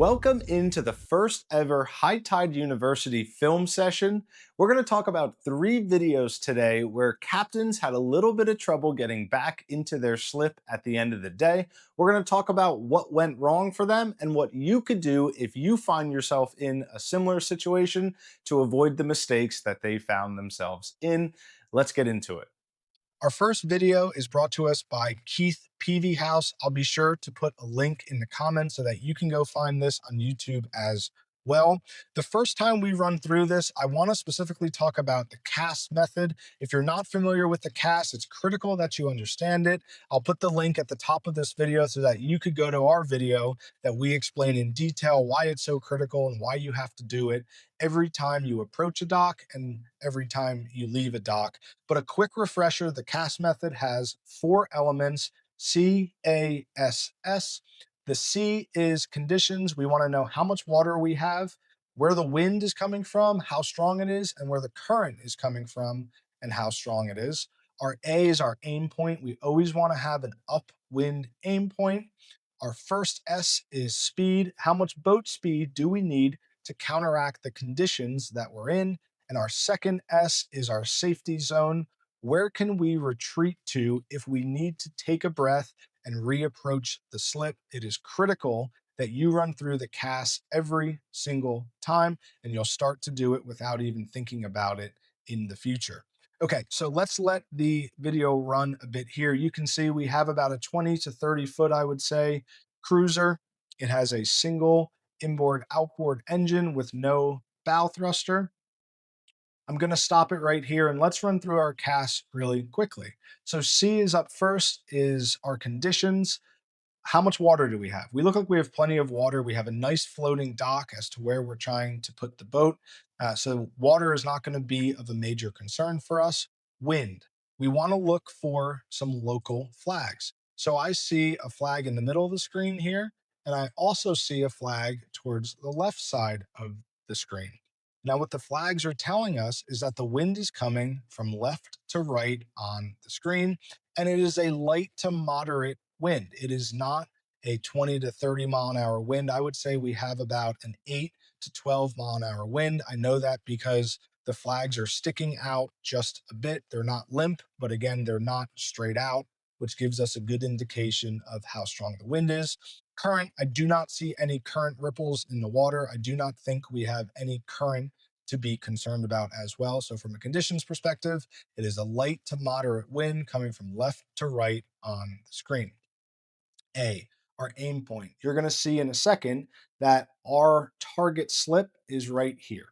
Welcome into the first ever High Tide University film session. We're going to talk about 3 videos today where captains had a little bit of trouble getting back into their slip at the end of the day. We're going to talk about what went wrong for them and what you could do if you find yourself in a similar situation to avoid the mistakes that they found themselves in. Let's get into it. Our first video is brought to us by Keith Peavyhouse. I'll be sure to put a link in the comments so that you can go find this on YouTube as well. The first time we run through this, I want to specifically talk about the cast method. If you're not familiar with the cast, it's critical that you understand it. I'll put the link at the top of this video so that you could go to our video that we explain in detail why it's so critical and why you have to do it every time you approach a dock and every time you leave a dock. But a quick refresher, the cast method has 4 elements: C, A, S, S. The C is conditions. We want to know how much water we have, where the wind is coming from, how strong it is, and where the current is coming from and how strong it is. Our A is our aim point. We always want to have an upwind aim point. Our first S is speed. How much boat speed do we need to counteract the conditions that we're in? And our second S is our safety zone. Where can we retreat to if we need to take a breath and reapproach the slip? It is critical that you run through the cast every single time, and you'll start to do it without even thinking about it in the future. Okay, so let's let the video run a bit here. You can see we have about a 20 to 30 foot, I would say, cruiser. It has a single inboard outboard engine with no bow thruster. I'm going to stop it right here and let's run through our cast really quickly. So C is up first, is our conditions. How much water do we have? We look like we have plenty of water. We have a nice floating dock as to where we're trying to put the boat. So water is not going to be of a major concern for us. Wind. We want to look for some local flags. So I see a flag in the middle of the screen here, and I also see a flag towards the left side of the screen. Now, what the flags are telling us is that the wind is coming from left to right on the screen, and it is a light to moderate wind. It is not a 20 to 30 mile an hour wind. I would say we have about an 8 to 12 mile an hour wind. I know that because the flags are sticking out just a bit. They're not limp, but again, they're not straight out, which gives us a good indication of how strong the wind is. Current, I do not see any current ripples in the water. I do not think we have any current to be concerned about as well. So from a conditions perspective, it is a light to moderate wind coming from left to right on the screen. A, our aim point. You're going to see in a second that our target slip is right here.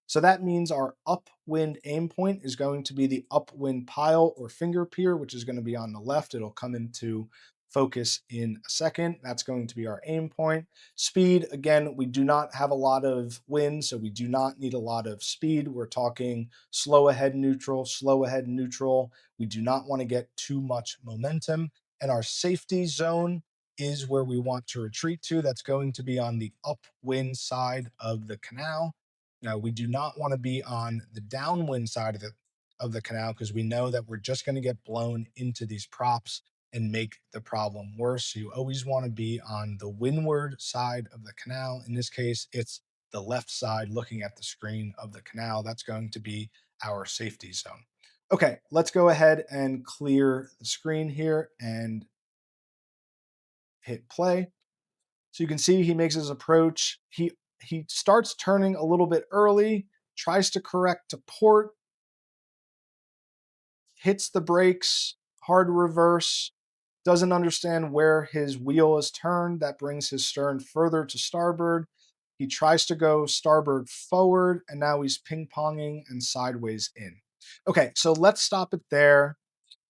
So that means our upwind aim point is going to be the upwind pile or finger pier, which is going to be on the left. It'll come into focus in a second. That's going to be our aim point. Speed, again, we do not have a lot of wind, so we do not need a lot of speed. We're talking slow ahead neutral, slow ahead neutral. We do not want to get too much momentum. And our safety zone is where we want to retreat to. That's going to be on the upwind side of the canal. Now, we do not want to be on the downwind side of the canal because we know that we're just going to get blown into these props and make the problem worse. So you always want to be on the windward side of the canal. In this case, it's the left side looking at the screen of the canal. That's going to be our safety zone. Okay, let's go ahead and clear the screen here and hit play. So you can see he makes his approach. He starts turning a little bit early, tries to correct to port, hits the brakes, hard reverse, doesn't understand where his wheel is turned. That brings his stern further to starboard. He tries to go starboard forward, and now he's ping-ponging and sideways in. Okay, so let's stop it there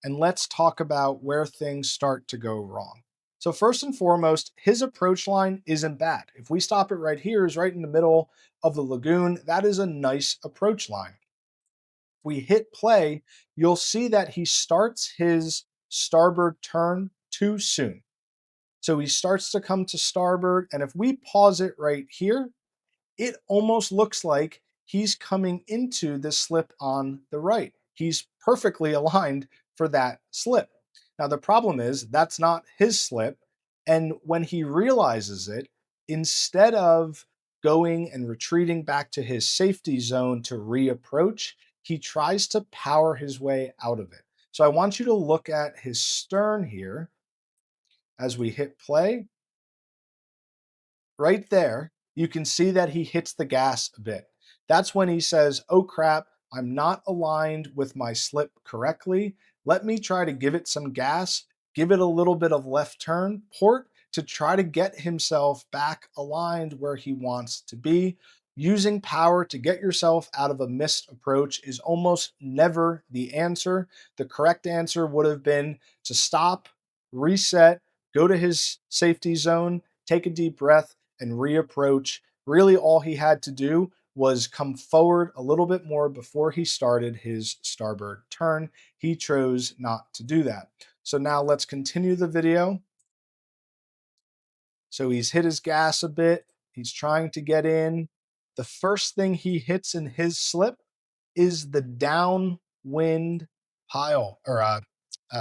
and let's talk about where things start to go wrong. So first and foremost, his approach line isn't bad. If we stop it right here, is right in the middle of the lagoon. That is a nice approach line. If we hit play, you'll see that he starts his starboard turn too soon. So he starts to come to starboard, and if we pause it right here, it almost looks like he's coming into the slip on the right. He's perfectly aligned for that slip. Now, the problem is that's not his slip. And when he realizes it, Instead of going and retreating back to his safety zone to reapproach, he tries to power his way out of it. So I want you to look at his stern here as we hit play. Right there, you can see that he hits the gas a bit. That's when he says, "Oh crap, I'm not aligned with my slip correctly. Let me try to give it some gas, give it a little bit of left turn port to try to get himself back aligned where he wants to be." Using power to get yourself out of a missed approach is almost never the answer. The correct answer would have been to stop, reset, go to his safety zone, take a deep breath, and reapproach. Really, all he had to do was come forward a little bit more before he started his starboard turn. He chose not to do that. So now let's continue the video. So he's hit his gas a bit. He's trying to get in. The first thing he hits in his slip is the downwind pile or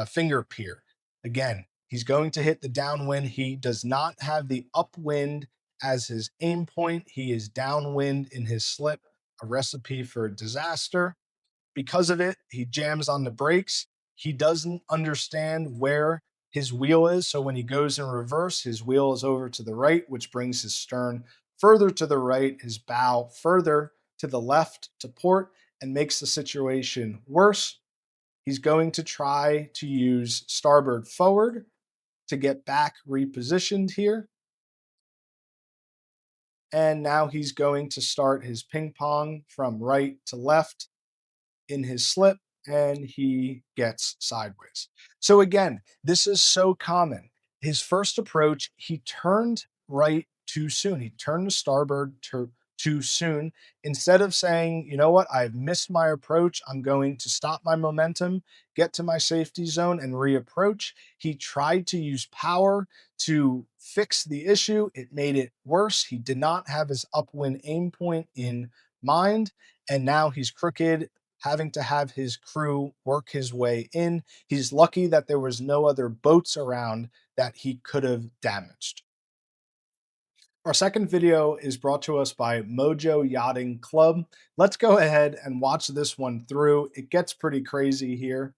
finger pier. Again, he's going to hit the downwind. He does not have the upwind as his aim point. He is downwind in his slip, a recipe for disaster. Because of it, he jams on the brakes. He doesn't understand where his wheel is. So when he goes in reverse, his wheel is over to the right, which brings his stern further to the right, his bow further to the left to port, and makes the situation worse. He's going to try to use starboard forward to get back repositioned here. And now he's going to start his ping pong from right to left in his slip, and he gets sideways. So again, this is so common. His first approach, he turned right too soon. He turned to starboard too soon. Instead of saying, you know what, I've missed my approach, I'm going to stop my momentum, get to my safety zone, and reapproach, he tried to use power to fix the issue. It made it worse. He did not have his upwind aim point in mind, and now he's crooked, having to have his crew work his way in. He's lucky that there was no other boats around that he could have damaged. Our second video is brought to us by Mojo Yachting Club. Let's go ahead and watch this one through. It gets pretty crazy here.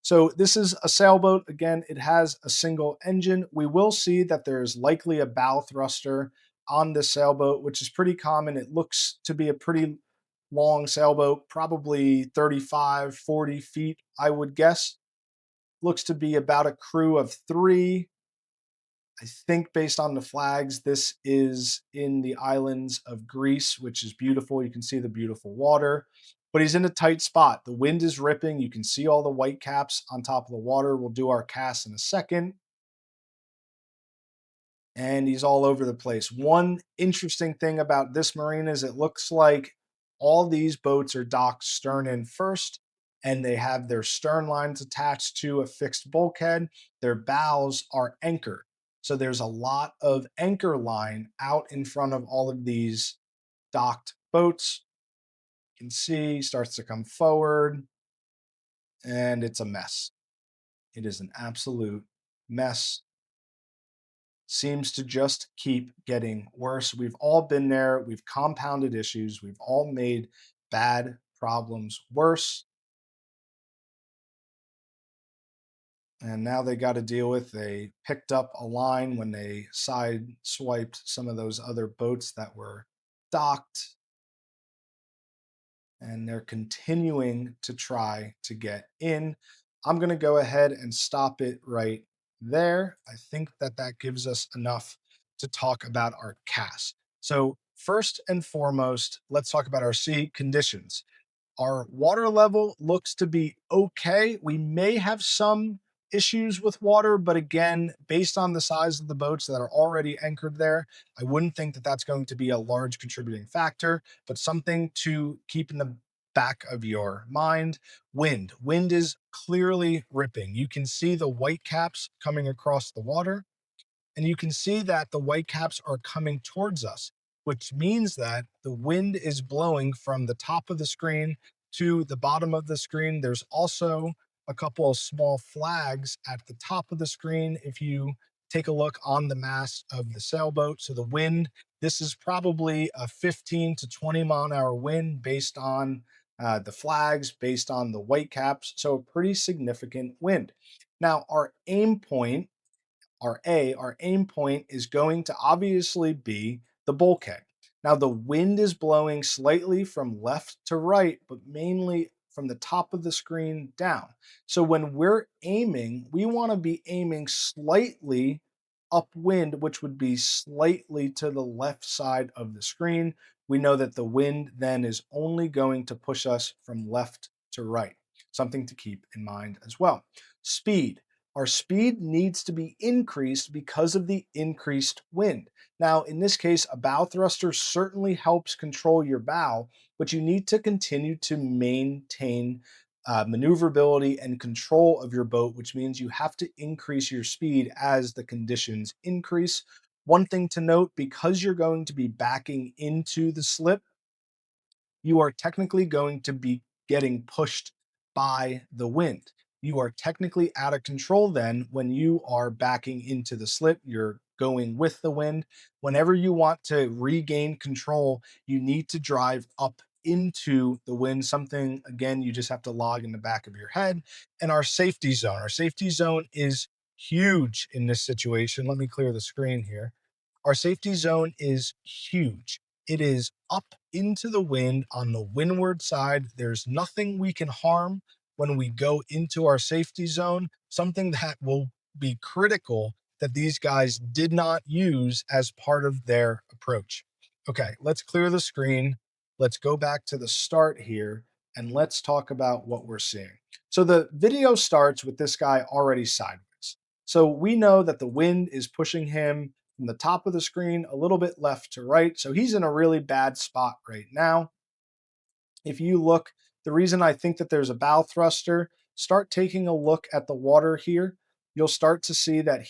So this is a sailboat. Again, it has a single engine. We will see that there's likely a bow thruster on this sailboat, which is pretty common. It looks to be a pretty long sailboat, probably 35, 40 feet, I would guess. Looks to be about a crew of 3. I think based on the flags, this is in the islands of Greece, which is beautiful. You can see the beautiful water, but he's in a tight spot. The wind is ripping. You can see all the white caps on top of the water. We'll do our cast in a second. And he's all over the place. One interesting thing about this marina is it looks like all these boats are docked stern in first, and they have their stern lines attached to a fixed bulkhead. Their bows are anchored. So there's a lot of anchor line out in front of all of these docked boats. You can see starts to come forward, and it's a mess. It is an absolute mess. Seems to just keep getting worse. We've all been there. We've compounded issues. We've all made bad problems worse. And now they got to deal with they picked up a line when they side swiped some of those other boats that were docked. And they're continuing to try to get in. I'm going to go ahead and stop it right there. I think that that gives us enough to talk about our cast. So, first and foremost, let's talk about our sea conditions. Our water level looks to be okay. We may have some issues with water, but again, based on the size of the boats that are already anchored there, I wouldn't think that that's going to be a large contributing factor, but something to keep in the back of your mind. Wind is clearly ripping. You can see the white caps coming across the water, and you can see that the white caps are coming towards us, which means that the wind is blowing from the top of the screen to the bottom of the screen. There's also a couple of small flags at the top of the screen. If you take a look on the mast of the sailboat. So the wind, this is probably a 15 to 20-mile-an-hour wind based on the flags, based on the white caps. So a pretty significant wind. Now, our aim point is going to obviously be the bulkhead. Now, the wind is blowing slightly from left to right, but mainly from the top of the screen down. So when we're aiming, we want to be aiming slightly upwind, which would be slightly to the left side of the screen. We know that the wind then is only going to push us from left to right. Something to keep in mind as well. Speed. Our speed needs to be increased because of the increased wind. Now, in this case, a bow thruster certainly helps control your bow, but you need to continue to maintain maneuverability and control of your boat, which means you have to increase your speed as the conditions increase. One thing to note, because you're going to be backing into the slip, you are technically going to be getting pushed by the wind. You are technically out of control then when you are backing into the slip. You're going with the wind. Whenever you want to regain control, you need to drive up into the wind. Something, again, you just have to log in the back of your head. And our safety zone. Our safety zone is huge in this situation. Let me clear the screen here. Our safety zone is huge. It is up into the wind on the windward side. There's nothing we can harm when we go into our safety zone, something that will be critical that these guys did not use as part of their approach. Okay, let's clear the screen. Let's go back to the start here and let's talk about what we're seeing. So the video starts with this guy already sideways. So we know that the wind is pushing him from the top of the screen a little bit left to right. So he's in a really bad spot right now. If you look, the reason I think that there's a bow thruster, start taking a look at the water here. You'll start to see that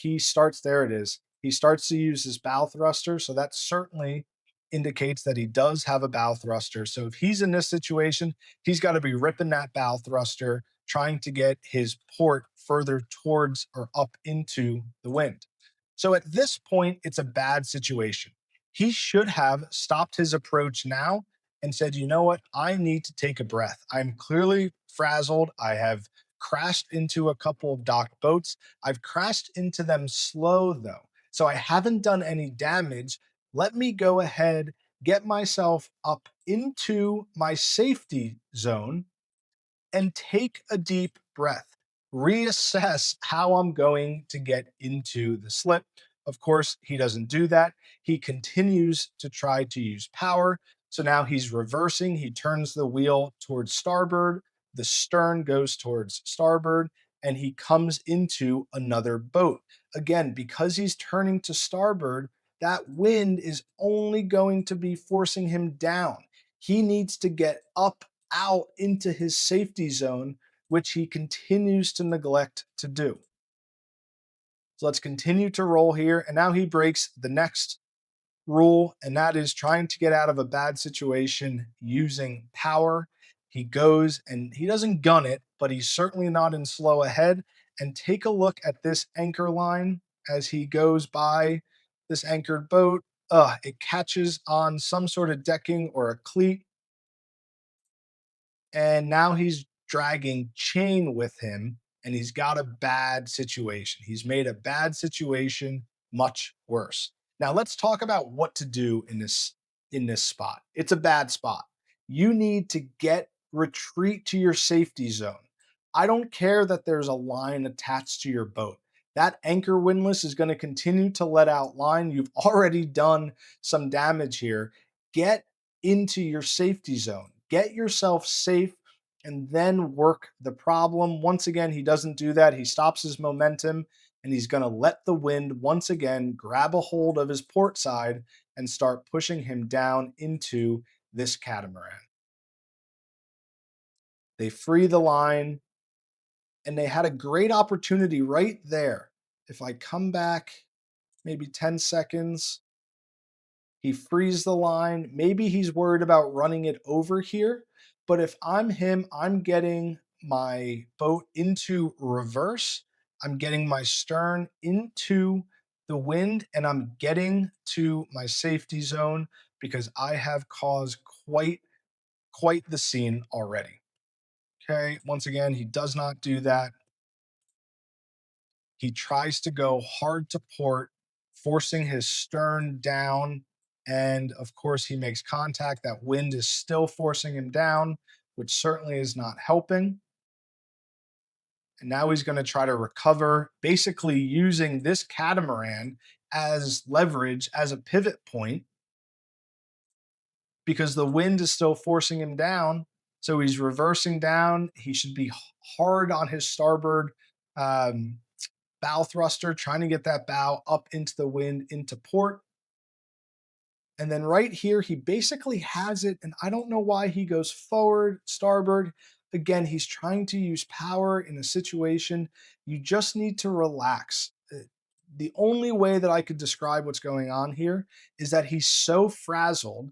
there it is. He starts to use his bow thruster. So that certainly indicates that he does have a bow thruster. So if he's in this situation, he's got to be ripping that bow thruster, trying to get his port further towards or up into the wind. So at this point, it's a bad situation. He should have stopped his approach now and said, you know what? I need to take a breath. I'm clearly frazzled. I have crashed into a couple of docked boats. I've crashed into them slow, though. So I haven't done any damage. Let me go ahead, get myself up into my safety zone and take a deep breath, reassess how I'm going to get into the slip. Of course, he doesn't do that. He continues to try to use power. So now he's reversing. He turns the wheel towards starboard. The stern goes towards starboard and he comes into another boat. Again, because he's turning to starboard, that wind is only going to be forcing him down. He needs to get up out into his safety zone, which he continues to neglect to do. So let's continue to roll here. And now he breaks the next rule, and that is trying to get out of a bad situation using power. He goes and he doesn't gun it, but he's certainly not in slow ahead. And take a look at this anchor line as he goes by this anchored boat. It catches on some sort of decking or a cleat, and now he's dragging chain with him and he's got a bad situation. He's made a bad situation much worse. Now let's talk about what to do in this spot. It's a bad spot. You need to retreat to your safety zone. I don't care that there's a line attached to your boat. That anchor windlass is going to continue to let out line. You've already done some damage here. Get into your safety zone. Get yourself safe and then work the problem. Once again, he doesn't do that. He stops his momentum and he's going to let the wind once again grab a hold of his port side and start pushing him down into this catamaran. They free the line and they had a great opportunity right there. If I come back maybe 10 seconds, he frees the line. Maybe he's worried about running it over here. But if I'm him, I'm getting my boat into reverse. I'm getting my stern into the wind and I'm getting to my safety zone because I have caused quite the scene already. Okay, once again, he does not do that. He tries to go hard to port, forcing his stern down. And of course, he makes contact. That wind is still forcing him down, which certainly is not helping. And now he's going to try to recover, basically using this catamaran as leverage, as a pivot point, because the wind is still forcing him down. So he's reversing down. He should be hard on his starboard um, bow thruster, trying to get that bow up into the wind, into port. And then right here, he basically has it. And I don't know why he goes forward, starboard. Again, he's trying to use power in a situation. You just need to relax. The only way that I could describe what's going on here is that he's so frazzled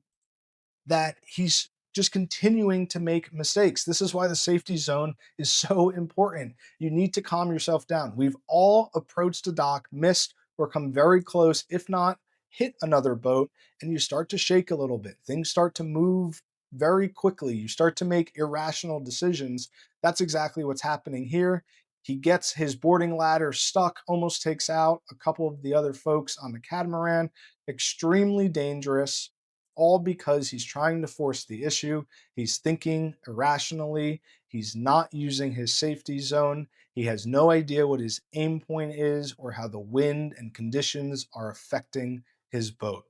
that he's just continuing to make mistakes. This is why the safety zone is so important. You need to calm yourself down. We've all approached a dock, missed, or come very close, if not hit another boat, and you start to shake a little bit. Things start to move very quickly. You start to make irrational decisions. That's exactly what's happening here. He gets his boarding ladder stuck, almost takes out a couple of the other folks on the catamaran. Extremely dangerous, all because he's trying to force the issue. He's thinking irrationally. He's not using his safety zone. He has no idea what his aim point is or how the wind and conditions are affecting his boat.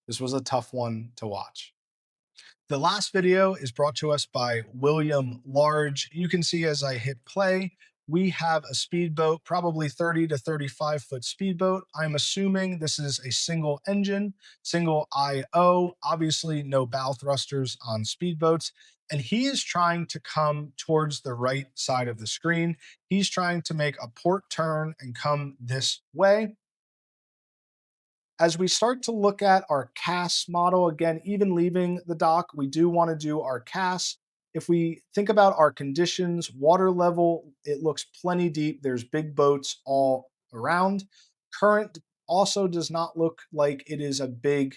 This was a tough one to watch. The last video is brought to us by William Large. You can see as I hit play, we have a speedboat, probably 30 to 35-foot speedboat. I'm assuming this is a single engine, single IO, obviously no bow thrusters on speedboats. And he is trying to come towards the right side of the screen. He's trying to make a port turn and come this way. As we start to look at our CAS model, again, even leaving the dock, we do want to do our CAS. If we think about our conditions, water level, it looks plenty deep. There's big boats all around. Current also does not look like it is a big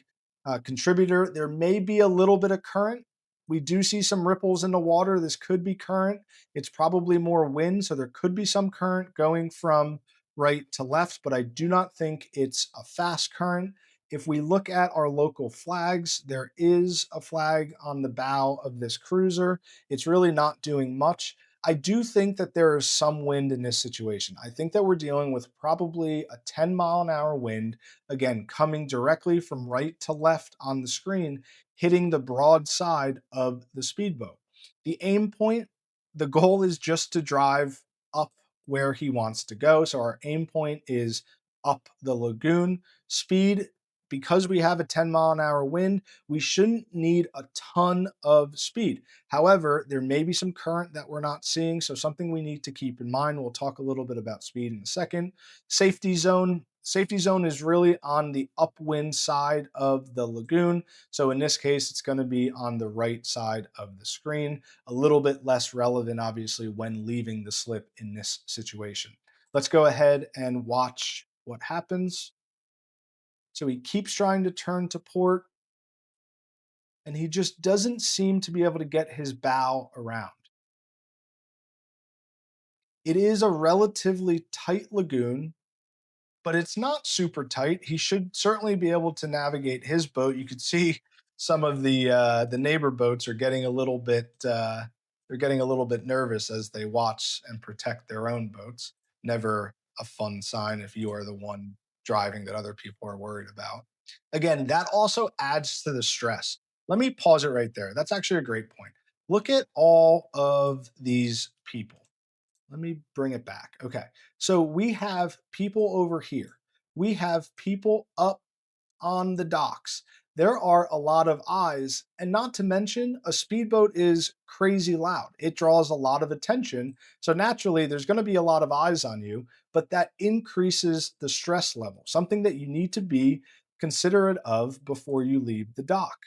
contributor. There may be a little bit of current. We do see some ripples in the water. This could be current. It's probably more wind, so there could be some current going from right to left, but I do not think it's a fast current. If we look at our local flags, there is a flag on the bow of this cruiser. It's really not doing much. I do think that there is some wind in this situation. I think that we're dealing with probably a 10-mile-an-hour wind, again, coming directly from right to left on the screen, hitting the broad side of the speedboat. The aim point, the goal is just to drive up where he wants to go. So our aim point is up the lagoon. Speed, because we have a 10-mile-an-hour wind, we shouldn't need a ton of speed. However, there may be some current that we're not seeing, so something we need to keep in mind. We'll talk a little bit about speed in a second. Safety zone. Safety zone is really on the upwind side of the lagoon. So in this case, it's going to be on the right side of the screen. A little bit less relevant, obviously, when leaving the slip in this situation. Let's go ahead and watch what happens. So he keeps trying to turn to port, and he just doesn't seem to be able to get his bow around. It is a relatively tight lagoon, but it's not super tight. He should certainly be able to navigate his boat. You could see some of the neighbor boats are getting a little bit they're getting a little bit nervous as they watch and protect their own boats. Never a fun sign if you are the one driving that other people are worried about. Again, that also adds to the stress. Let me pause it right there. That's actually a great point. Look at all of these people. Let me bring it back. Okay. So we have people over here. We have people up on the docks. There are a lot of eyes, and not to mention, a speedboat is crazy loud. It draws a lot of attention. So naturally, there's going to be a lot of eyes on you, but that increases the stress level, something that you need to be considerate of before you leave the dock.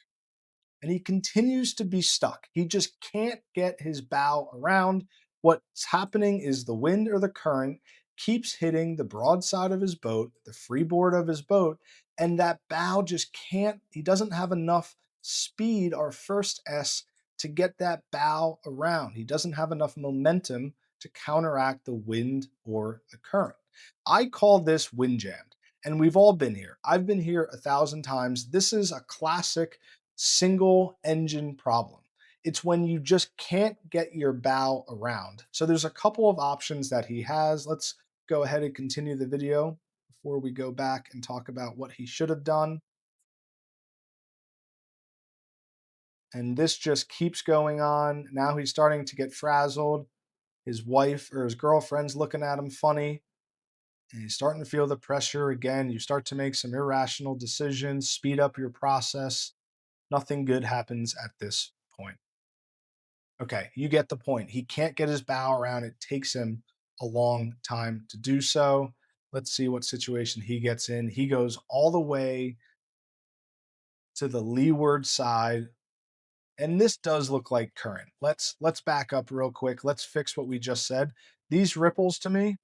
And he continues to be stuck. He just can't get his bow around. What's happening is the wind or the current keeps hitting the broadside of his boat, the freeboard of his boat, and that bow just can't, he doesn't have enough speed, our first S, to get that bow around. He doesn't have enough momentum to counteract the wind or the current. I call this wind jammed, and we've all been here. I've been here 1,000 times. This is a classic single engine problem. It's when you just can't get your bow around. So there's a couple of options that he has. Let's go ahead and continue the video before we go back and talk about what he should have done. And this just keeps going on. Now he's starting to get frazzled. His wife or his girlfriend's looking at him funny. And he's starting to feel the pressure again. You start to make some irrational decisions, speed up your process. Nothing good happens at this point. Okay, you get the point. He can't get his bow around. It takes him a long time to do so. Let's see what situation he gets in. He goes all the way to the leeward side, and this does look like current. Let's back up real quick. Let's fix what we just said. These ripples to me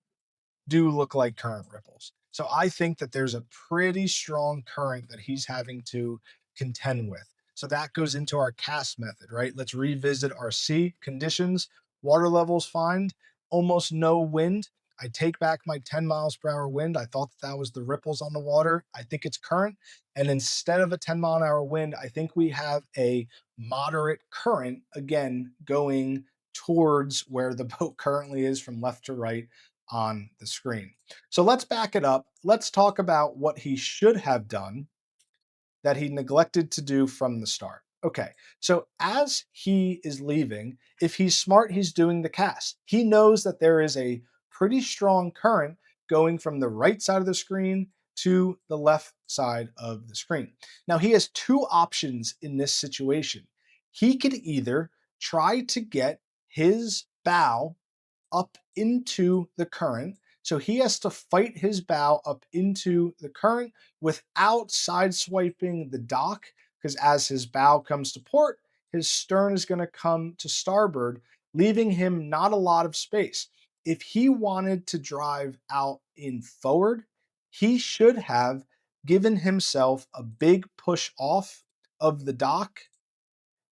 do look like current ripples. So I think that there's a pretty strong current that he's having to contend with. So that goes into our cast method, right? Let's revisit our C conditions. Water levels fine, almost no wind. I take back my 10 miles per hour wind. I thought that was the ripples on the water. I think it's current. And instead of a 10-mile-an-hour wind, I think we have a moderate current, again, going towards where the boat currently is from left to right on the screen. So let's back it up. Let's talk about what he should have done that he neglected to do from the start. Okay, so as he is leaving, if he's smart, he's doing the cast. He knows that there is a pretty strong current going from the right side of the screen to the left side of the screen. Now, he has two options in this situation. He could either try to get his bow up into the current. So he has to fight his bow up into the current without sideswiping the dock, because as his bow comes to port, his stern is going to come to starboard, leaving him not a lot of space. If he wanted to drive out in forward, he should have given himself a big push off of the dock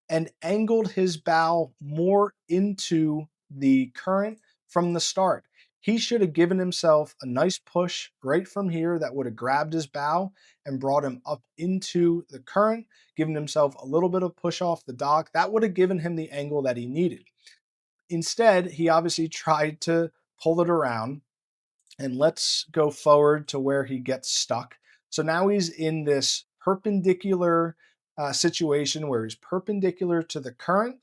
and angled his bow more into the current from the start. He should have given himself a nice push right from here that would have grabbed his bow and brought him up into the current, given himself a little bit of push off the dock. That would have given him the angle that he needed. Instead, he obviously tried to pull it around, and let's go forward to where he gets stuck. So now he's in this perpendicular situation where he's perpendicular to the current,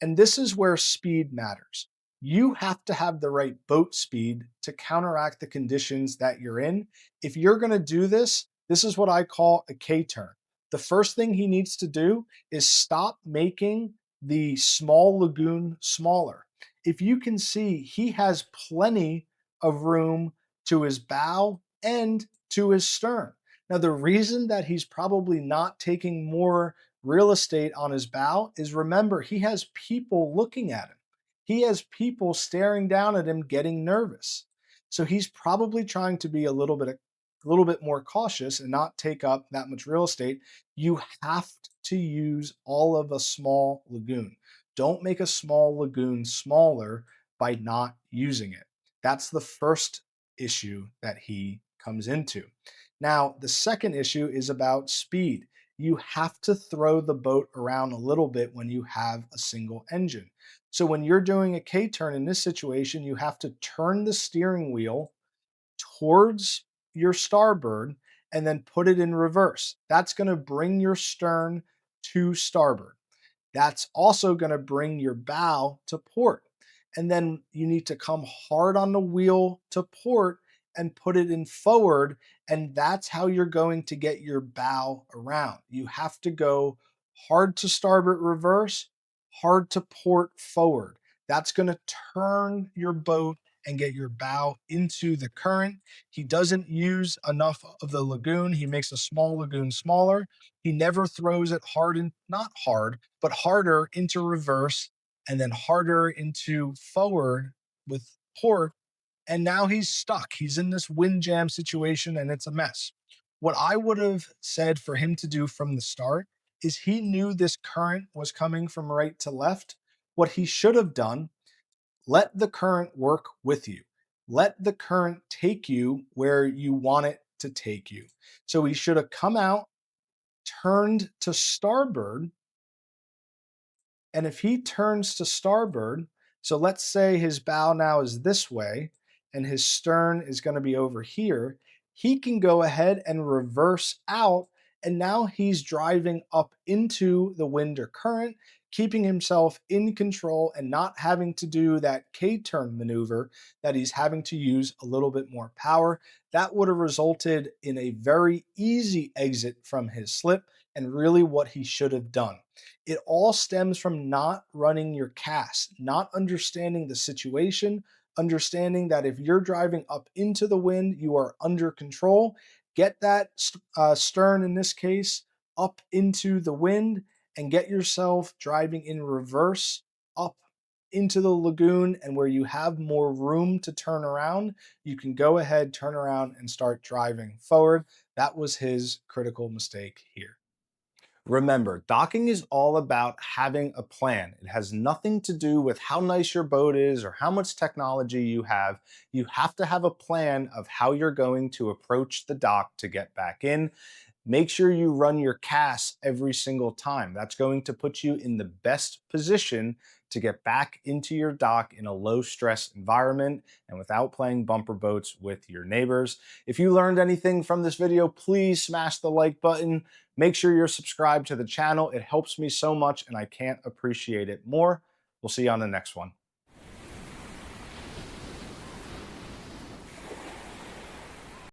and this is where speed matters. You have to have the right boat speed to counteract the conditions that you're in. If you're going to do this, this is what I call a K turn. The first thing he needs to do is stop making the small lagoon smaller. If you can see, he has plenty of room to his bow and to his stern. Now, the reason that he's probably not taking more real estate on his bow is, remember, he has people looking at him. He has people staring down at him getting nervous. So he's probably trying to be a little bit more cautious and not take up that much real estate. You have to use all of a small lagoon. Don't make a small lagoon smaller by not using it. That's the first issue that he comes into. Now, the second issue is about speed. You have to throw the boat around a little bit when you have a single engine. So when you're doing a K turn in this situation, you have to turn the steering wheel towards your starboard and then put it in reverse. That's going to bring your stern to starboard. That's also going to bring your bow to port. And then you need to come hard on the wheel to port and put it in forward. And that's how you're going to get your bow around. You have to go hard to starboard reverse, hard to port forward. That's going to turn your boat and get your bow into the current. He doesn't use enough of the lagoon. He makes a small lagoon smaller. He never throws it hard and not hard, but harder into reverse and then harder into forward with port and now he's stuck. He's in this wind jam situation and it's a mess. What I would have said for him to do from the start is he knew this current was coming from right to left. What he should have done, let the current work with you. Let the current take you where you want it to take you. So he should have come out, turned to starboard, and if he turns to starboard, so let's say his bow now is this way and his stern is going to be over here, he can go ahead and reverse out. And now he's driving up into the wind or current, keeping himself in control and not having to do that K turn maneuver that he's having to use a little bit more power. That would have resulted in a very easy exit from his slip and really what he should have done. It all stems from not running your cast, not understanding the situation, understanding that if you're driving up into the wind, you are under control. Get that stern, in this case, up into the wind and get yourself driving in reverse up into the lagoon. And where you have more room to turn around, you can go ahead, turn around, and start driving forward. That was his critical mistake here. Remember, docking is all about having a plan. It has nothing to do with how nice your boat is or how much technology you have. You have to have a plan of how you're going to approach the dock to get back in. Make sure you run your casts every single time. That's going to put you in the best position to get back into your dock in a low stress environment and without playing bumper boats with your neighbors. If you learned anything from this video, please smash the like button. Make sure you're subscribed to the channel. It helps me so much and I can't appreciate it more. We'll see you on the next one.